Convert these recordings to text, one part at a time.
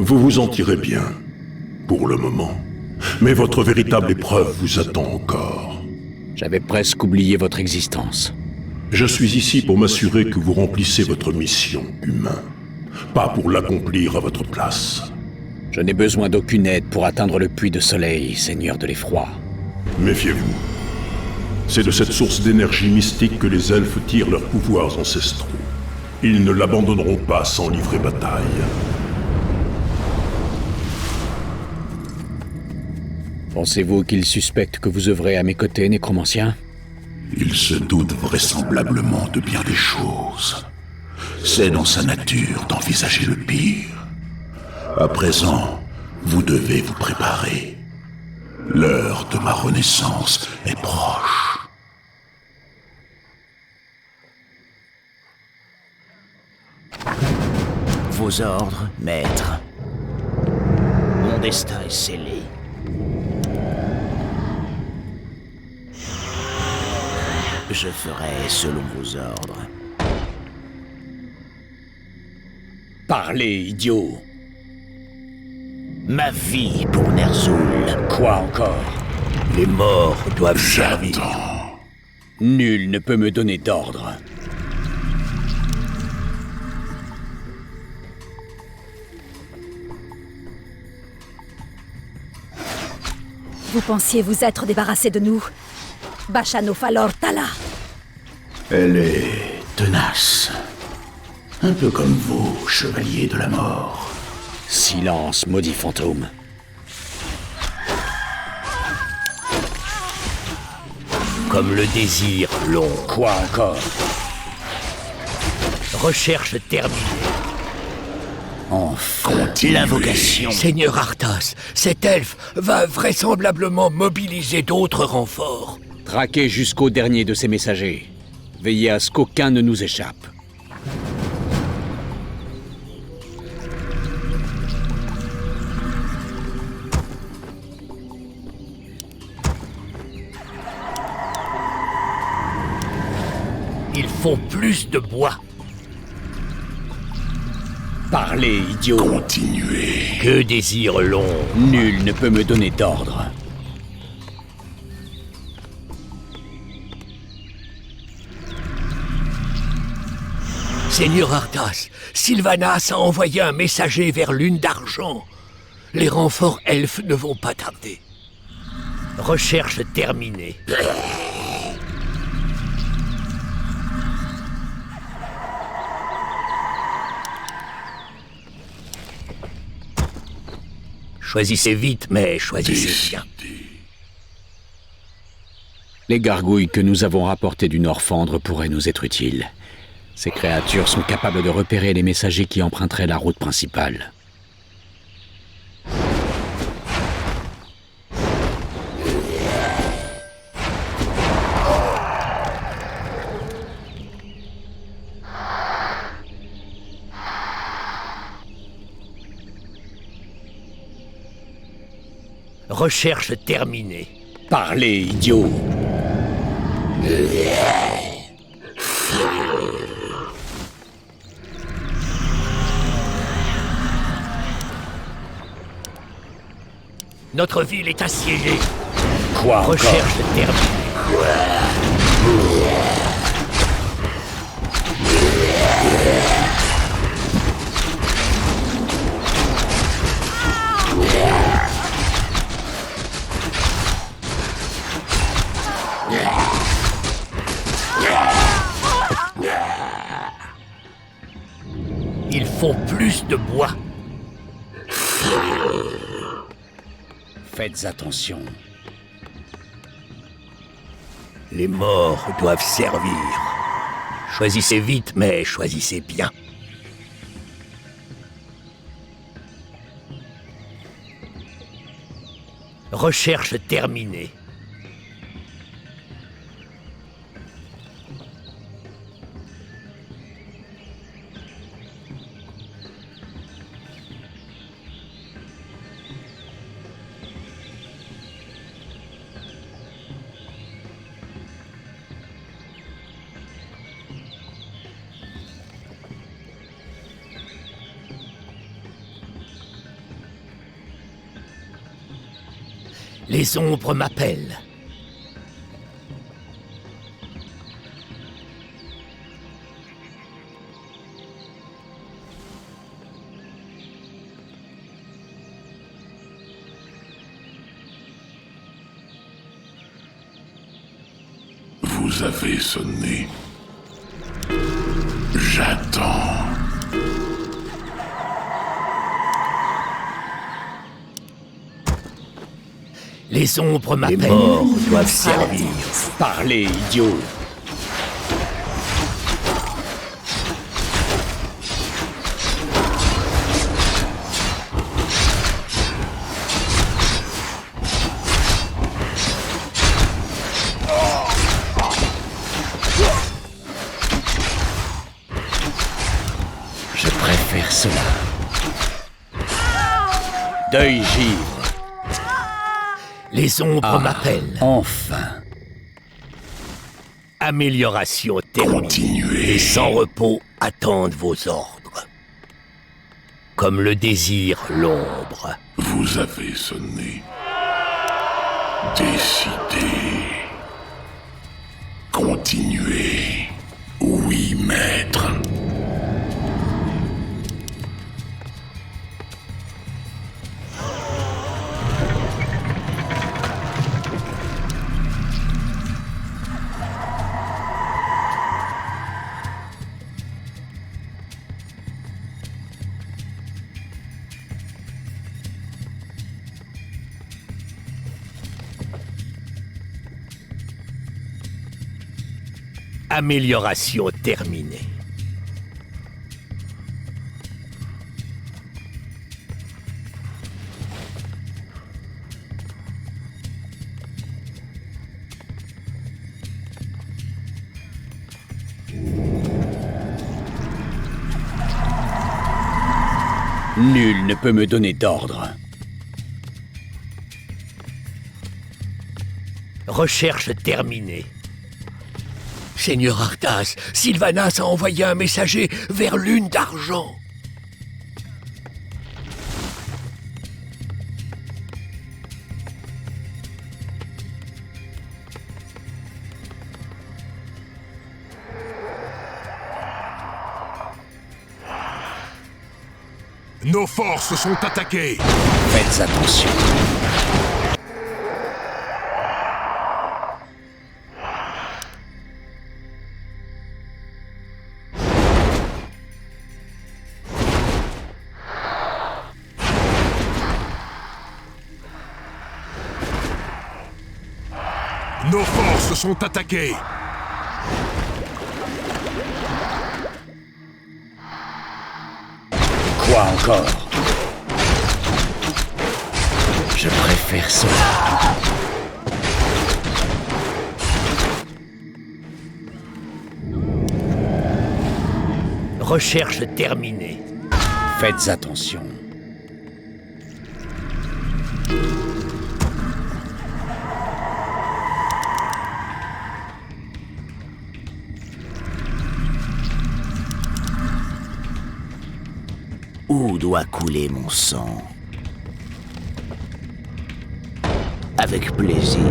Vous vous en tirez bien, pour le moment. Mais votre véritable épreuve vous attend encore. J'avais presque oublié votre existence. Je suis ici pour m'assurer que vous remplissez votre mission, humain. Pas pour l'accomplir à votre place. Je n'ai besoin d'aucune aide pour atteindre le puits de soleil, seigneur de l'effroi. Méfiez-vous. C'est de cette source d'énergie mystique que les elfes tirent leurs pouvoirs ancestraux. Ils ne l'abandonneront pas sans livrer bataille. Pensez-vous qu'ils suspectent que vous œuvrez à mes côtés, nécromancien? Il se doute vraisemblablement de bien des choses. C'est dans sa nature d'envisager le pire. À présent, vous devez vous préparer. L'heure de ma renaissance est proche. Vos ordres, maître. Mon destin est scellé. Je ferai selon vos ordres. Parlez, idiot! Ma vie pour Ner'zhul. Quoi encore? Les morts doivent servir. J'attends. Nul ne peut me donner d'ordre. Vous pensiez vous être débarrassé de nous? Bachanofalor Tala. Elle est tenace. Un peu comme vous, chevalier de la mort. Silence, maudit fantôme. Comme le désir long. Quoi encore? Recherche terminée. Enfin. L'invocation. Seigneur Arthas, cet elfe va vraisemblablement mobiliser d'autres renforts. Traquez jusqu'au dernier de ces messagers. Veillez à ce qu'aucun ne nous échappe. Il faut plus de bois. Parlez, idiot! Continuez. Que désir long. Nul ne peut me donner d'ordre. Seigneur Arthas, Sylvanas a envoyé un messager vers Lune d'Argent. Les renforts elfes ne vont pas tarder. Recherche terminée. Choisissez vite, mais choisissez bien. Les gargouilles que nous avons rapportées du Nord-Fandre pourraient nous être utiles. Ces créatures sont capables de repérer les messagers qui emprunteraient la route principale. Recherche terminée. Parlez, idiot! Notre ville est assiégée. Quoi encore? Recherche terminée. Il faut plus de bois. Faites attention. Les morts doivent servir. Choisissez vite, mais choisissez bien. Recherche terminée. Les ombres m'appellent. Vous avez sonné. J'attends. Les ombres Les m'appellent. morts doivent servir. Parlez, idiot. Je préfère cela. Deuil givre. Les ombres m'appellent. Enfin. Amélioration terminée. Continuez. Les sans repos attendent vos ordres. Comme le désire l'ombre. Vous avez sonné. Décidez. Continuez. Oui, maître. Amélioration terminée. Nul ne peut me donner d'ordre. Recherche terminée. Seigneur Arthas, Sylvanas a envoyé un messager vers Lune d'Argent. Nos forces sont attaquées. Faites attention. Nos forces sont attaquées. Quoi encore? Je préfère cela. Recherche terminée. Faites attention. Où doit couler mon sang? Avec plaisir.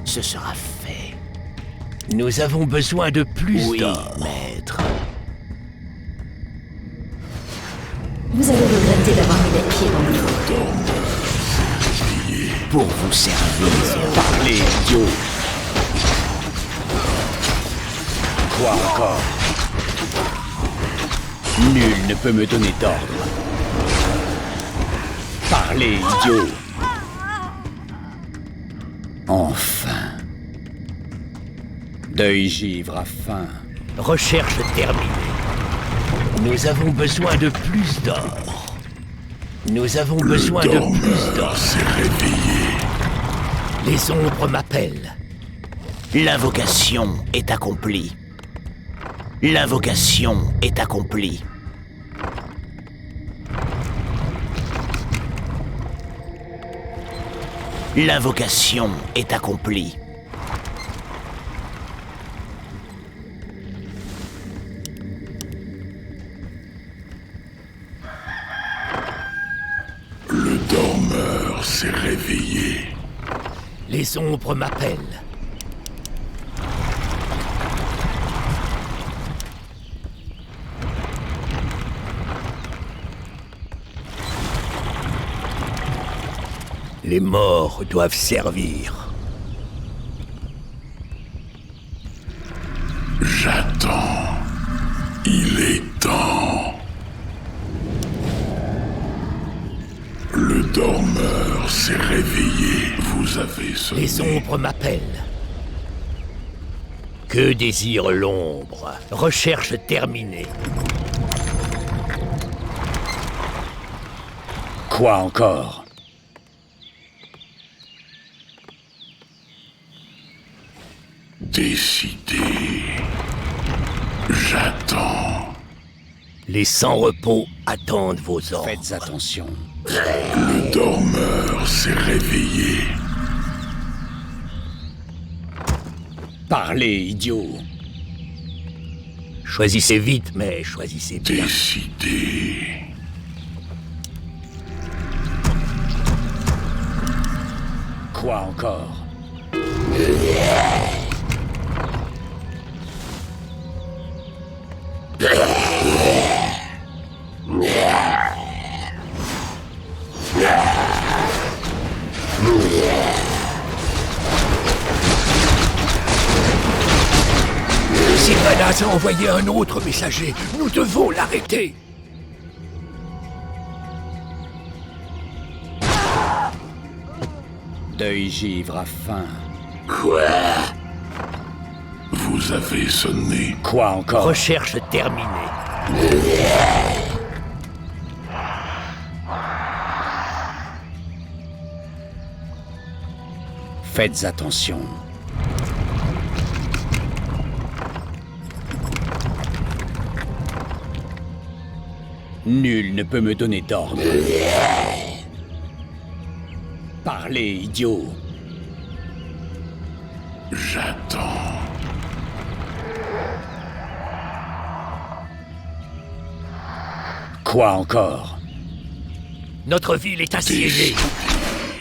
Ce sera fait. Nous avons besoin de plus Oui, d'or. maître. Vous allez regretter d'avoir mis les pieds dans le feu. Pour vous servir. Parlez, idiot. Quoi encore? Nul ne peut me donner d'ordre. Parlez, idiot. Enfin. Deuil givre à faim. Recherche terminée. Nous avons besoin de plus d'or. Nous avons besoin de plus d'or. s'est réveillé. Les ombres m'appellent. L'invocation est accomplie. L'invocation est accomplie. L'invocation est accomplie. Le dormeur s'est réveillé. Les ombres m'appellent. Les morts doivent servir. J'attends. Il est temps. Le dormeur s'est réveillé. Vous avez sonné. Les ombres m'appellent. Que désire l'ombre? Recherche terminée. Quoi encore? Décidé. J'attends. Les sans-repos attendent vos ordres. Faites attention. Le dormeur s'est réveillé. Parlez, idiot. Choisissez vite, mais choisissez bien. Décidé. Quoi encore? Sylvanas a envoyé un autre messager. Nous devons l'arrêter. Deuil givre à faim. Vous avez sonné. Quoi encore? Recherche terminée. Faites attention. Nul ne peut me donner d'ordre. Parlez, idiot. J'attends. Quoi encore? Notre ville est assiégée.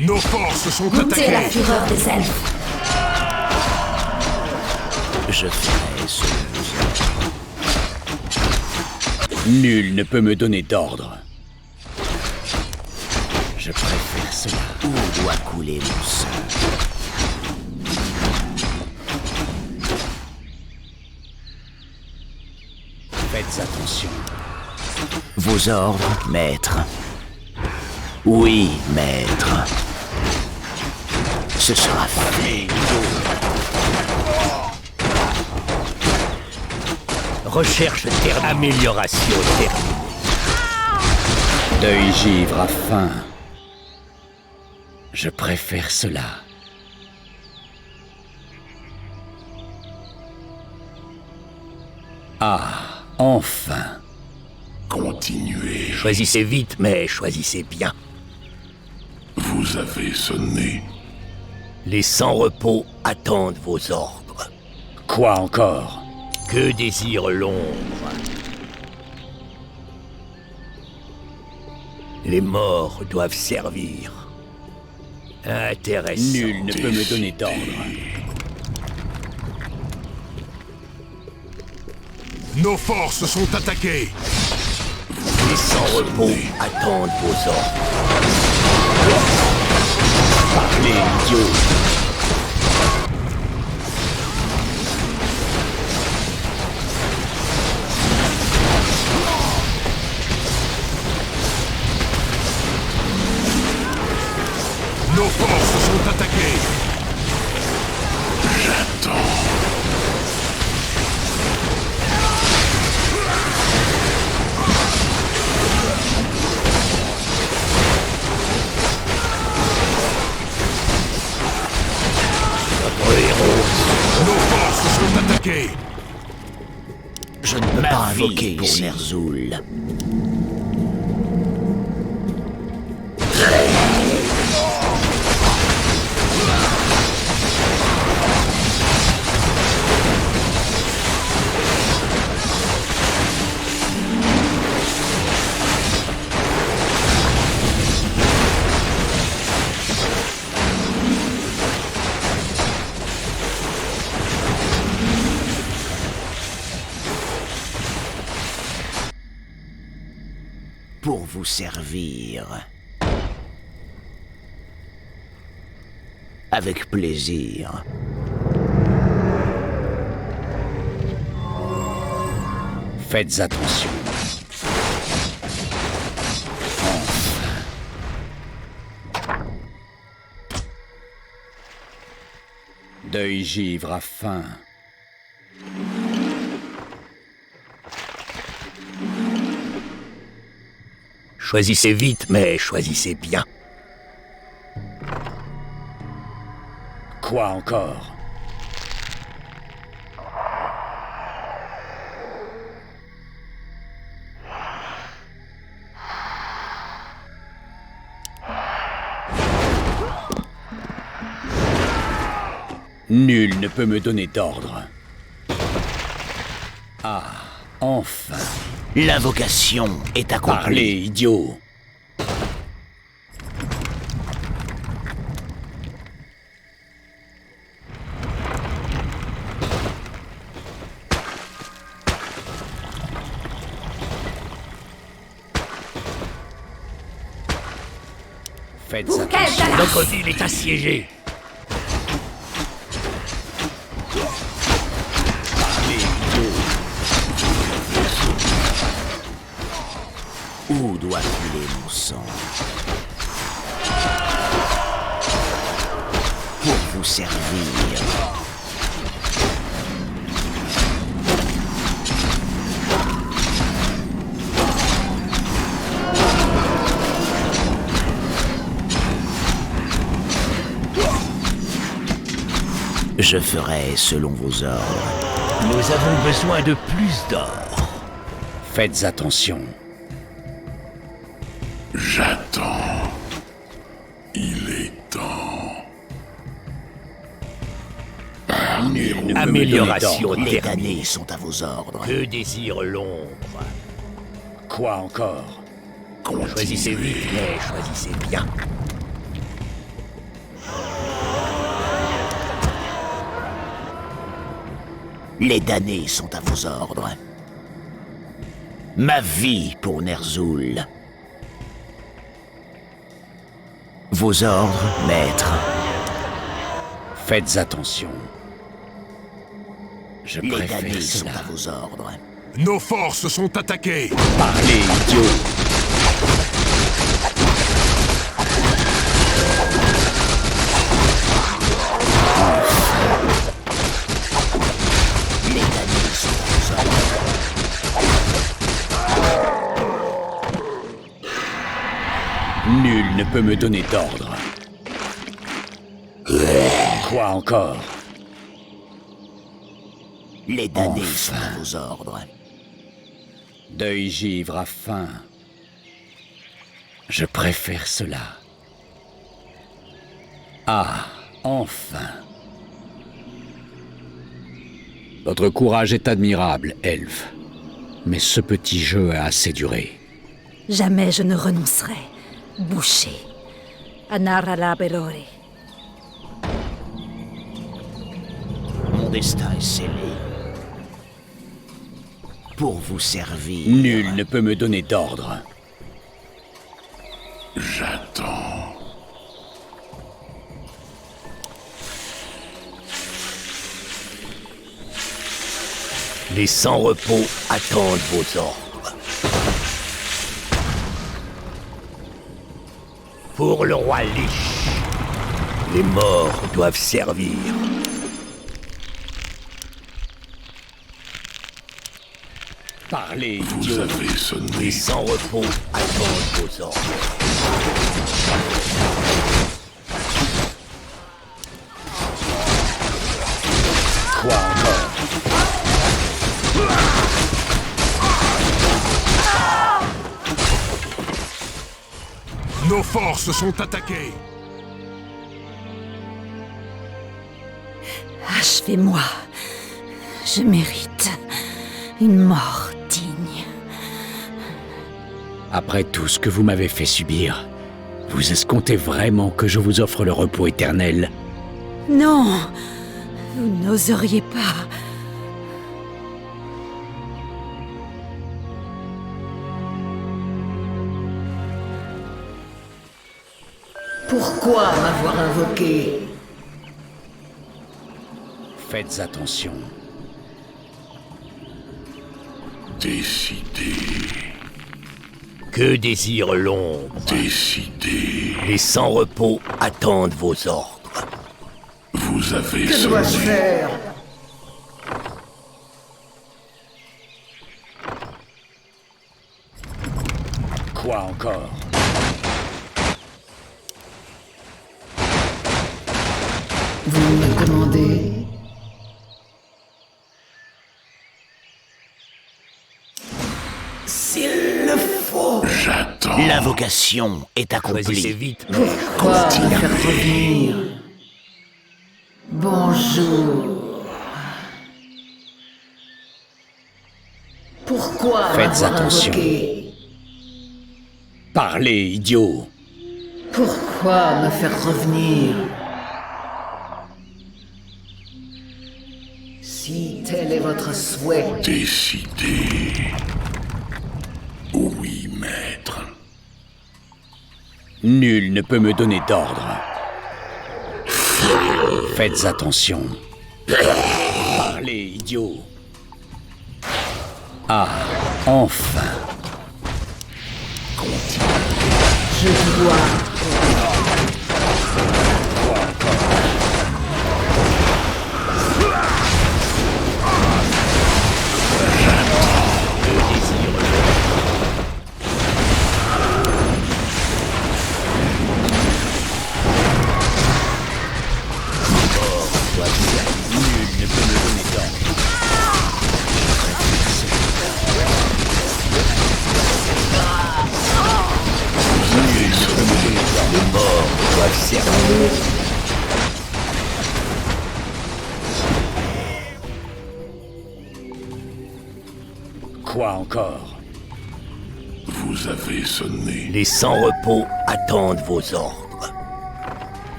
Nos forces sont Goûtez la attaquées. fureur des elfes. Je ferai ce que Nul ne peut me donner d'ordre. Je préfère cela. Où doit couler mon sang? Faites attention. Vos ordres, maître. Oui, maître. Ce sera fait. Recherche terminée. Amélioration terminée. Deuil givre à faim. Je préfère cela. Ah, enfin. Continuez. Choisissez vite, mais choisissez bien. Vous avez sonné. Les sans-repos attendent vos ordres. Quoi encore? Que désire l'ombre? Les morts doivent servir. Intéressant. Nul ne peut me donner d'ordre. Nos forces sont attaquées. Les sans-repos attendent vos ordres. Parlez, idiot. Nos forces sont attaquées. J'attends. Notre héros. Nos forces sont attaquées. Je ne peux pas Ma vie invoquer pour ici. Ner'zhul. vous servir. Avec plaisir. Faites attention. Deuil givre à faim. Choisissez vite, mais choisissez bien. Quoi encore? Nul ne peut me donner d'ordre. Ah, enfin. L'invocation est accomplie. Parlez, idiot. Faites attention. Notre ville est assiégée. Où doit couler mon sang? Pour vous servir. Je ferai selon vos ordres. Nous avons besoin de plus d'or. Faites attention. J'attends. Il est temps. Amélioration Les terminée. damnés sont à vos ordres. Que désire l'ombre? Quoi encore? Choisissez vite, mais choisissez bien. Les damnés sont à vos ordres. Ma vie pour Ner'zhul. Vos ordres, maître. Faites attention. Je Les préfère damnés sont cela. à vos ordres. Nos forces sont attaquées. Parlez, idiot. Les damnés sont à vos ordres. Nul ne peut me donner d'ordre. Quoi encore? Les damnés sont à vos ordres. Deuil givre à faim. Je préfère cela. Ah, enfin. Votre courage est admirable, elfe. Mais ce petit jeu a assez duré. Jamais je ne renoncerai. Boucher. Anarala Belore. Mon destin est scellé. Pour vous servir. Nul ne peut me donner d'ordre. J'attends. Les sans-repos attendent vos ordres. Pour le roi Lich, les morts doivent servir. Parlez, Vous idiot. avez sonné. Les sans-repos attendent vos ordres. Quoi encore? Nos forces sont attaquées. Achevez-moi. Je mérite une mort digne. Après tout ce que vous m'avez fait subir, vous escomptez vraiment que je vous offre le repos éternel? Non, vous n'oseriez pas. Pourquoi m'avoir invoqué? Faites attention. Décidez. Que désire l'ombre? Décidez. Les sans-repos attendent vos ordres. Vous avez Que dois-je faire? Quoi encore? Vous me commandez? S'il le faut. J'attends. L'invocation est Choisissez accomplie. vite. Pourquoi me faire revenir? Bonjour. Pourquoi Faites m'avoir attention. invoqué? Parlez, idiot! Pourquoi me faire revenir? Si tel est votre souhait, Décidez. Oui, maître. Nul ne peut me donner d'ordre. Faites attention. Parlez, idiot! Ah, enfin! je dois. Quoi encore? Vous avez sonné. Les sans-repos attendent vos ordres.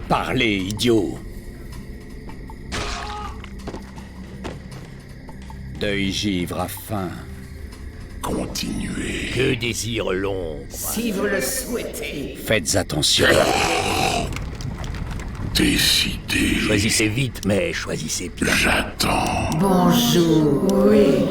Parlez, idiot! Deuil givre à faim. Continuez. Que désire l'ombre? Si vous le souhaitez. Faites attention. Décidez. Choisissez vite, mais choisissez bien. J'attends. Bonjour. Oui.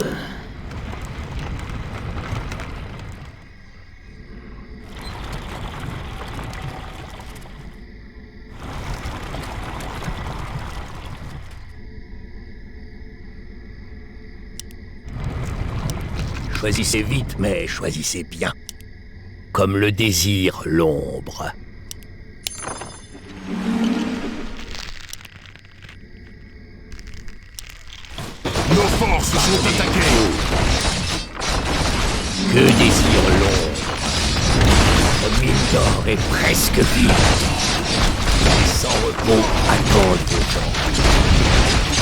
Choisissez vite, mais choisissez bien. Comme le désire l'ombre. Nos forces sont attaquées. Que désire l'ombre? Notre mine d'or est presque vide. Les sans-repos attendent vos ordres.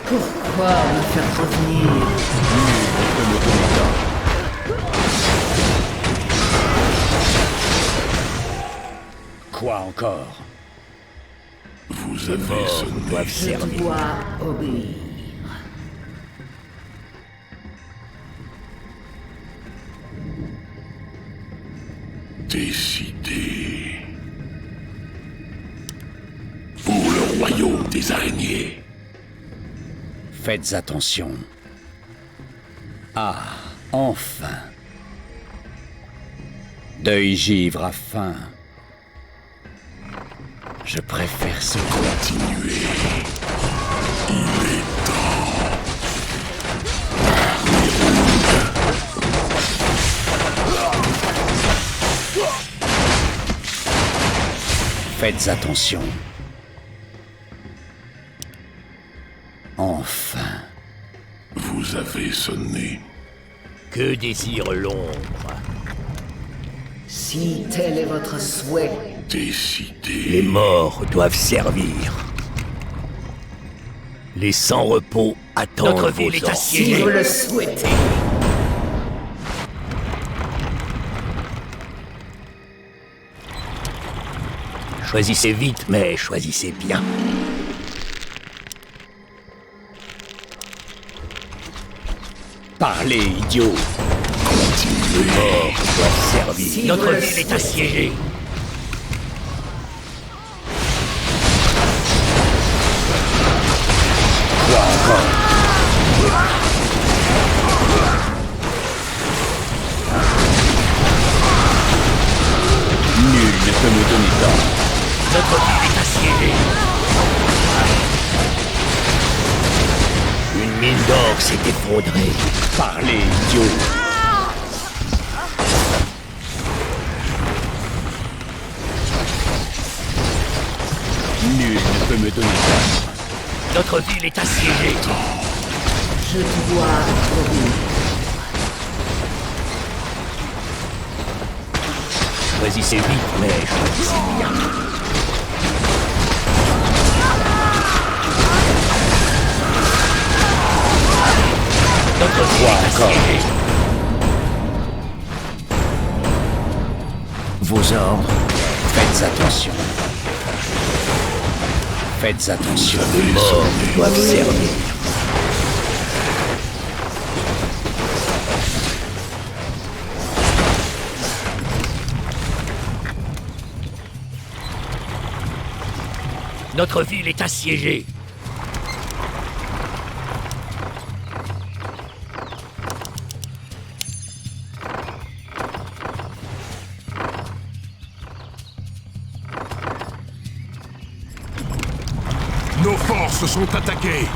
Pourquoi me faire revenir? Quoi encore? Vous Les avez morts sonné. doivent Je servir. dois obéir. Décidez. Pour le royaume des araignées. Faites attention. Ah, enfin! Deuil givre à faim. Je préfère ce Continuez. Il est temps. Faites attention. Enfin. Vous avez sonné. Que désire l'ombre? Si tel est votre souhait, Décidez. Les morts doivent servir. Les sans-repos attendre Notre vos ville est ordres. Si assiégée. vous le souhaitez. Choisissez vite, mais choisissez bien. Parlez, idiot. Les morts doivent servir. Si Notre vous le ville est souhaitez. assiégée. Quoi encore? Nul ne peut me donner d'ordre. Notre ville est assiégée. Une mine d'or s'est effondrée. Parlez, idiot. Nul ne peut me donner d'ordre. Notre ville est assiégée. Je dois obéir. Choisissez vite, mais choisissez bien. Notre ville est encore? assiégée. Vos ordres. Faites attention. Faites attention. Les morts doivent servir. Notre ville est assiégée. Nos forces sont attaquées.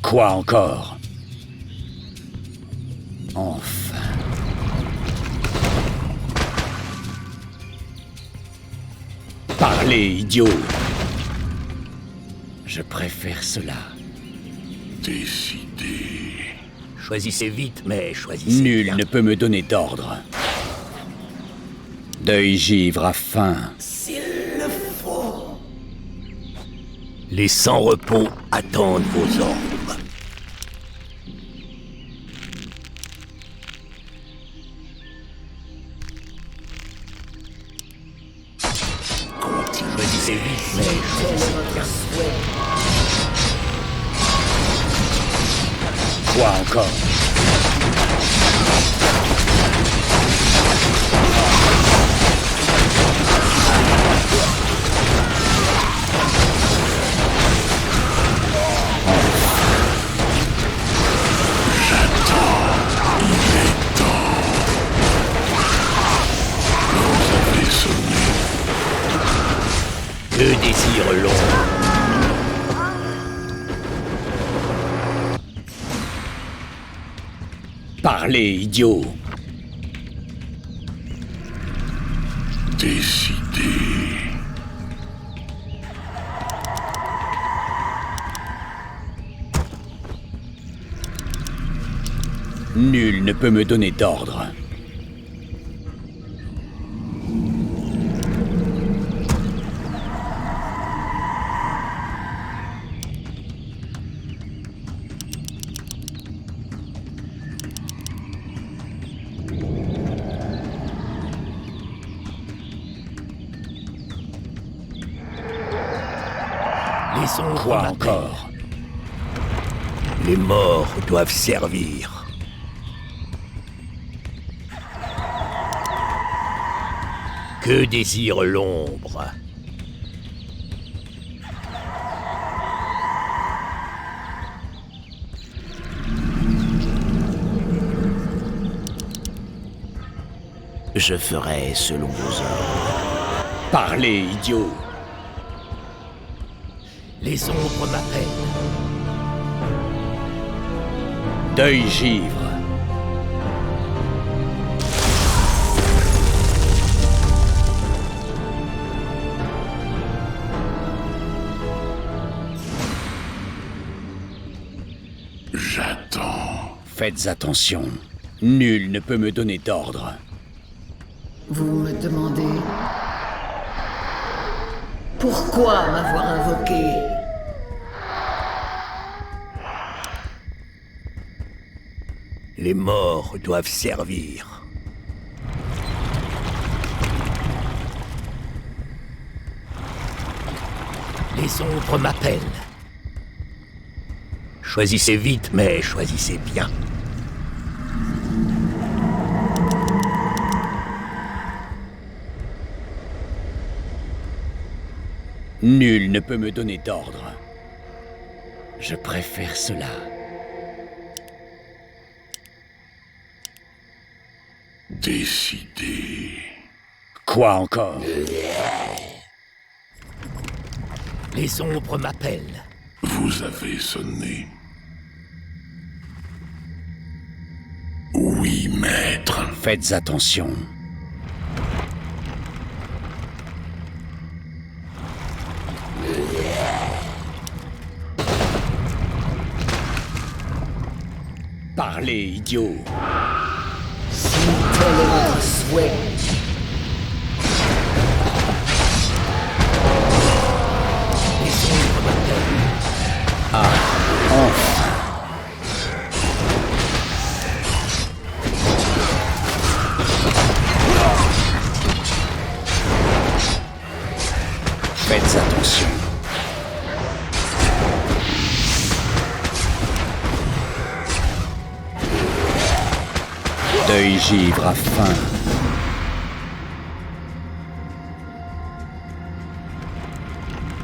Quoi encore? Enfin. Parlez, idiot. Je préfère cela. Décidé. Choisissez vite, mais choisissez Nul bien. ne peut me donner d'ordre. Deuil givre à faim. Les sans-repos attendent vos ordres. Choisissez vite, mais choisissez bien. Quoi encore? Que désire l'ombre? Parlez, idiot. Décidé. Nul ne peut me donner d'ordre. Les ombres Quoi m'appellent. encore? Les morts doivent servir. Que désire l'ombre? Je ferai selon vos ordres. Parlez, idiot. Les ombres m'appellent. Deuil givre. Attends. Faites attention. Nul ne peut me donner d'ordre. Vous me demandez pourquoi m'avoir invoqué? Les morts doivent servir. Les ombres m'appellent. Choisissez vite, mais choisissez bien. Nul ne peut me donner d'ordre. Je préfère cela. Décidé. Quoi encore? Les ombres m'appellent. Vous avez sonné. Oui, maître. Faites attention. Parlez, idiot. Si tel est votre souhait, Les ombres m'appellent. Enfin. Faites attention. Deuil givre à faim.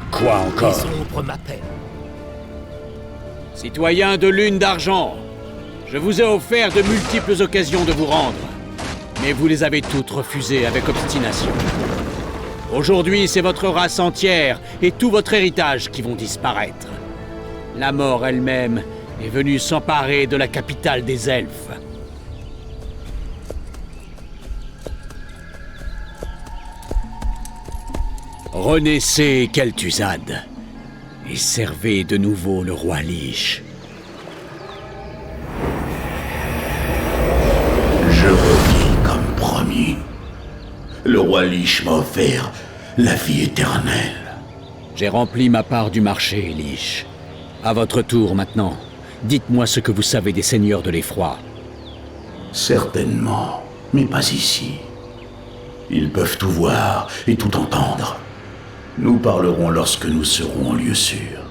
Quoi encore? Les ombres m'appellent. Citoyens de Lune d'Argent, je vous ai offert de multiples occasions de vous rendre, mais vous les avez toutes refusées avec obstination. Aujourd'hui, c'est votre race entière et tout votre héritage qui vont disparaître. La mort elle-même est venue s'emparer de la capitale des elfes. Renaissez Kel'Thuzad et servez de nouveau le roi Lich. Je revis comme promis. Le roi Lich m'a offert la vie éternelle. J'ai rempli ma part du marché, Lich. À votre tour maintenant, dites-moi ce que vous savez des seigneurs de l'effroi. Certainement, mais pas ici. Ils peuvent tout voir et tout entendre. Nous parlerons lorsque nous serons en lieu sûr.